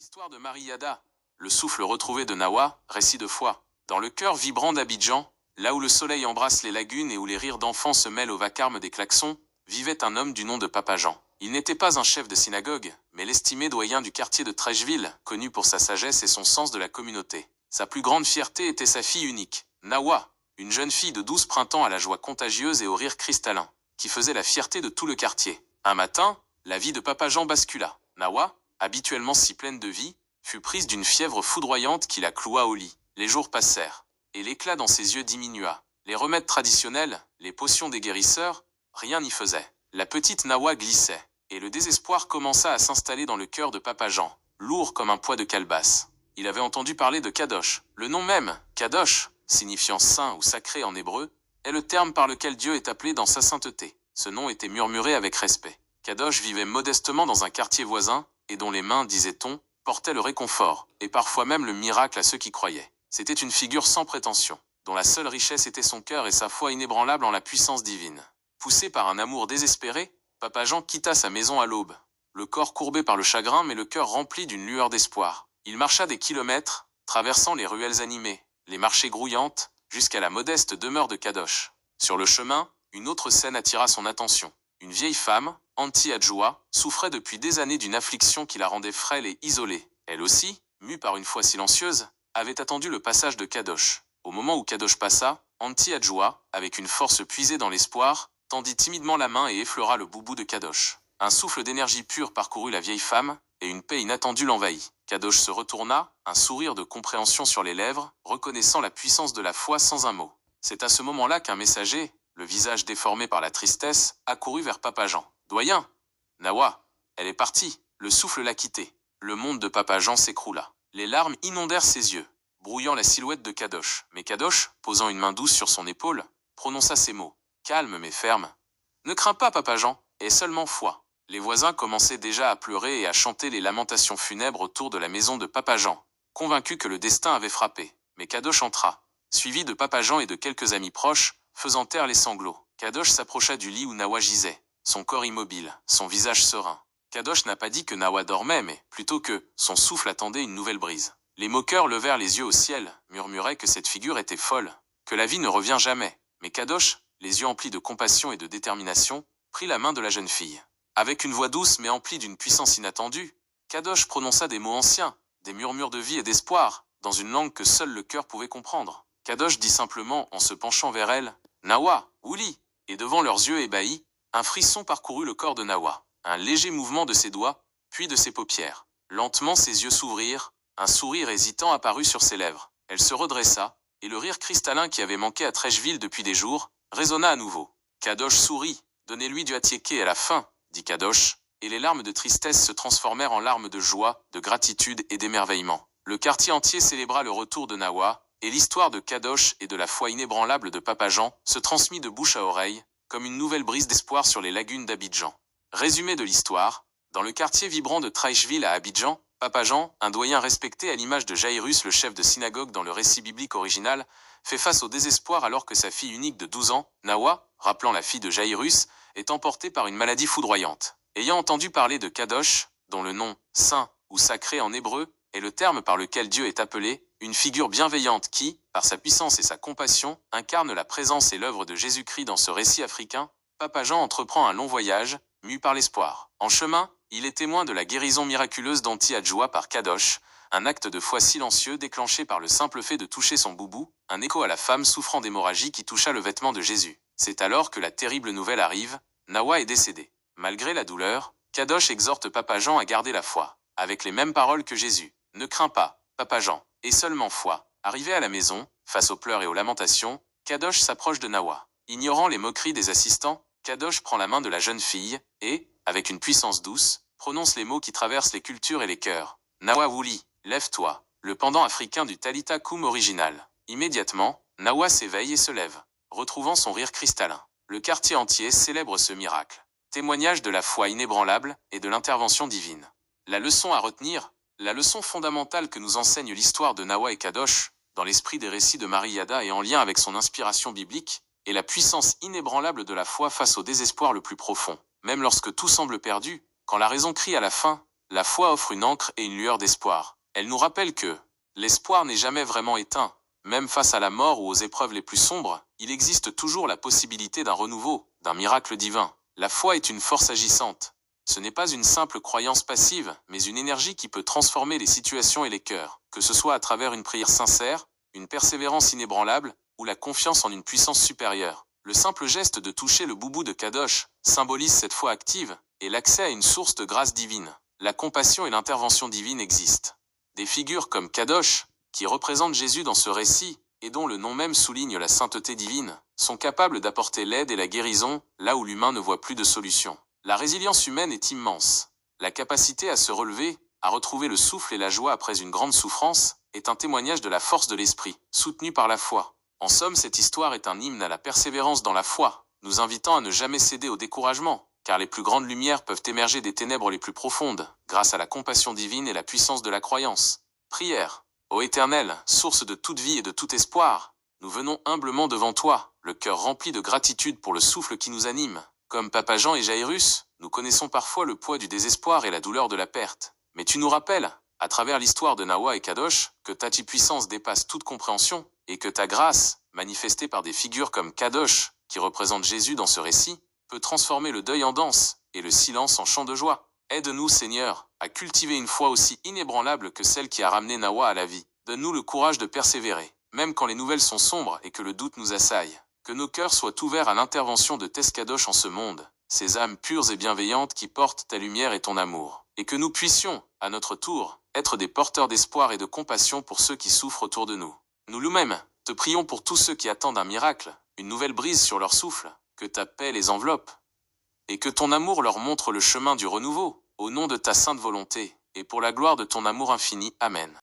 Histoire de Mariada, le souffle retrouvé de Nawa, récit de foi. Dans le cœur vibrant d'Abidjan, là où le soleil embrasse les lagunes et où les rires d'enfants se mêlent au vacarme des klaxons, vivait un homme du nom de Papa Jean. Il n'était pas un chef de synagogue, mais l'estimé doyen du quartier de Trècheville, connu pour sa sagesse et son sens de la communauté. Sa plus grande fierté était sa fille unique, Nawa, une jeune fille de 12 printemps à la joie contagieuse et au rire cristallin, qui faisait la fierté de tout le quartier. Un matin, la vie de Papa Jean bascula. Nawa, habituellement si pleine de vie, fut prise d'une fièvre foudroyante qui la cloua au lit. Les jours passèrent, et l'éclat dans ses yeux diminua. Les remèdes traditionnels, les potions des guérisseurs, rien n'y faisait. La petite Nawa glissait, et le désespoir commença à s'installer dans le cœur de Papa Jean, lourd comme un poids de calebasse. Il avait entendu parler de Kadosh. Le nom même, Kadosh, signifiant saint ou sacré en hébreu, est le terme par lequel Dieu est appelé dans sa sainteté. Ce nom était murmuré avec respect. Kadosh vivait modestement dans un quartier voisin, et dont les mains, disait-on, portaient le réconfort, et parfois même le miracle à ceux qui croyaient. C'était une figure sans prétention, dont la seule richesse était son cœur et sa foi inébranlable en la puissance divine. Poussé par un amour désespéré, Papa Jean quitta sa maison à l'aube, le corps courbé par le chagrin mais le cœur rempli d'une lueur d'espoir. Il marcha des kilomètres, traversant les ruelles animées, les marchés grouillantes, jusqu'à la modeste demeure de Kadosh. Sur le chemin, une autre scène attira son attention. Une vieille femme, Anti Adjoua, souffrait depuis des années d'une affliction qui la rendait frêle et isolée. Elle aussi, mue par une foi silencieuse, avait attendu le passage de Kadosh. Au moment où Kadosh passa, Anti Adjoua, avec une force puisée dans l'espoir, tendit timidement la main et effleura le boubou de Kadosh. Un souffle d'énergie pure parcourut la vieille femme, et une paix inattendue l'envahit. Kadosh se retourna, un sourire de compréhension sur les lèvres, reconnaissant la puissance de la foi sans un mot. C'est à ce moment-là qu'un messager, le visage déformé par la tristesse, accourut vers Papa Jean. « Doyen, Nawa, elle est partie. » Le souffle l'a quitté. Le monde de Papa Jean s'écroula. Les larmes inondèrent ses yeux, brouillant la silhouette de Kadosh. Mais Kadosh, posant une main douce sur son épaule, prononça ces mots. Calme mais ferme. « Ne crains pas, Papa Jean, aie seulement foi. » Les voisins commençaient déjà à pleurer et à chanter les lamentations funèbres autour de la maison de Papa Jean, convaincus que le destin avait frappé. Mais Kadosh entra, suivi de Papa Jean et de quelques amis proches, faisant taire les sanglots. Kadosh s'approcha du lit où Nawa gisait, son corps immobile, son visage serein. Kadosh n'a pas dit que Nawa dormait, mais plutôt que son souffle attendait une nouvelle brise. Les moqueurs levèrent les yeux au ciel, murmuraient que cette figure était folle, que la vie ne revient jamais. Mais Kadosh, les yeux emplis de compassion et de détermination, prit la main de la jeune fille. Avec une voix douce mais emplie d'une puissance inattendue, Kadosh prononça des mots anciens, des murmures de vie et d'espoir, dans une langue que seul le cœur pouvait comprendre. Kadosh dit simplement, en se penchant vers elle, « Nawa, Ouli !» Et devant leurs yeux ébahis, un frisson parcourut le corps de Nawa. Un léger mouvement de ses doigts, puis de ses paupières. Lentement ses yeux s'ouvrirent, un sourire hésitant apparut sur ses lèvres. Elle se redressa, et le rire cristallin qui avait manqué à Trècheville depuis des jours, résonna à nouveau. Kadosh sourit, « Donnez-lui du attiéké à la fin !» dit Kadosh, et les larmes de tristesse se transformèrent en larmes de joie, de gratitude et d'émerveillement. Le quartier entier célébra le retour de Nawa, et l'histoire de Kadosh et de la foi inébranlable de Papa Jean se transmit de bouche à oreille, comme une nouvelle brise d'espoir sur les lagunes d'Abidjan. Résumé de l'histoire, dans le quartier vibrant de Trècheville à Abidjan, Papa Jean, un doyen respecté à l'image de Jairus, le chef de synagogue dans le récit biblique original, fait face au désespoir alors que sa fille unique de 12 ans, Nawa, rappelant la fille de Jairus, est emportée par une maladie foudroyante. Ayant entendu parler de Kadosh, dont le nom, saint ou sacré en hébreu, est le terme par lequel Dieu est appelé, une figure bienveillante qui, par sa puissance et sa compassion, incarne la présence et l'œuvre de Jésus-Christ dans ce récit africain, Papa Jean entreprend un long voyage, mu par l'espoir. En chemin, il est témoin de la guérison miraculeuse d'Anti Adjoua par Kadosh, un acte de foi silencieux déclenché par le simple fait de toucher son boubou, un écho à la femme souffrant d'hémorragie qui toucha le vêtement de Jésus. C'est alors que la terrible nouvelle arrive, Nawa est décédé. Malgré la douleur, Kadosh exhorte Papa Jean à garder la foi, avec les mêmes paroles que Jésus. « Ne crains pas, Papa Jean, et seulement foi. » Arrivé à la maison, face aux pleurs et aux lamentations, Kadosh s'approche de Nawa. Ignorant les moqueries des assistants, Kadosh prend la main de la jeune fille et, avec une puissance douce, prononce les mots qui traversent les cultures et les cœurs. « Nawa Wuli, lève-toi », le pendant africain du Talita Koum original. Immédiatement, Nawa s'éveille et se lève, retrouvant son rire cristallin. Le quartier entier célèbre ce miracle. Témoignage de la foi inébranlable et de l'intervention divine. La leçon à retenir, la leçon fondamentale que nous enseigne l'histoire de Nawa et Kadosh, dans l'esprit des récits de Mariada et en lien avec son inspiration biblique, est la puissance inébranlable de la foi face au désespoir le plus profond. Même lorsque tout semble perdu, quand la raison crie à la fin, La foi offre une encre et une lueur d'espoir. Elle nous rappelle que l'espoir n'est jamais vraiment éteint. Même face à la mort ou aux épreuves les plus sombres, il existe toujours la possibilité d'un renouveau, d'un miracle divin. La foi est une force agissante. Ce n'est pas une simple croyance passive, mais une énergie qui peut transformer les situations et les cœurs, que ce soit à travers une prière sincère, une persévérance inébranlable, ou la confiance en une puissance supérieure. Le simple geste de toucher le boubou de Kadosh symbolise cette foi active et l'accès à une source de grâce divine. La compassion et l'intervention divine existent. Des figures comme Kadosh, qui représentent Jésus dans ce récit, et dont le nom même souligne la sainteté divine, sont capables d'apporter l'aide et la guérison là où l'humain ne voit plus de solution. La résilience humaine est immense. La capacité à se relever, à retrouver le souffle et la joie après une grande souffrance, est un témoignage de la force de l'esprit, soutenu par la foi. En somme, cette histoire est un hymne à la persévérance dans la foi, nous invitant à ne jamais céder au découragement, car les plus grandes lumières peuvent émerger des ténèbres les plus profondes, grâce à la compassion divine et la puissance de la croyance. Prière. Ô Éternel, source de toute vie et de tout espoir, nous venons humblement devant toi, le cœur rempli de gratitude pour le souffle qui nous anime. Comme Papa Jean et Jairus, nous connaissons parfois le poids du désespoir et la douleur de la perte. Mais tu nous rappelles, à travers l'histoire de Nawa et Kadosh, que ta puissance dépasse toute compréhension, et que ta grâce, manifestée par des figures comme Kadosh, qui représente Jésus dans ce récit, peut transformer le deuil en danse, et le silence en chant de joie. Aide-nous, Seigneur, à cultiver une foi aussi inébranlable que celle qui a ramené Nawa à la vie. Donne-nous le courage de persévérer, même quand les nouvelles sont sombres et que le doute nous assaille. Que nos cœurs soient ouverts à l'intervention de Teskadosh en ce monde, ces âmes pures et bienveillantes qui portent ta lumière et ton amour. Et que nous puissions, à notre tour, être des porteurs d'espoir et de compassion pour ceux qui souffrent autour de nous. Nous-mêmes, te prions pour tous ceux qui attendent un miracle, une nouvelle brise sur leur souffle, que ta paix les enveloppe. Et que ton amour leur montre le chemin du renouveau, au nom de ta sainte volonté, et pour la gloire de ton amour infini. Amen.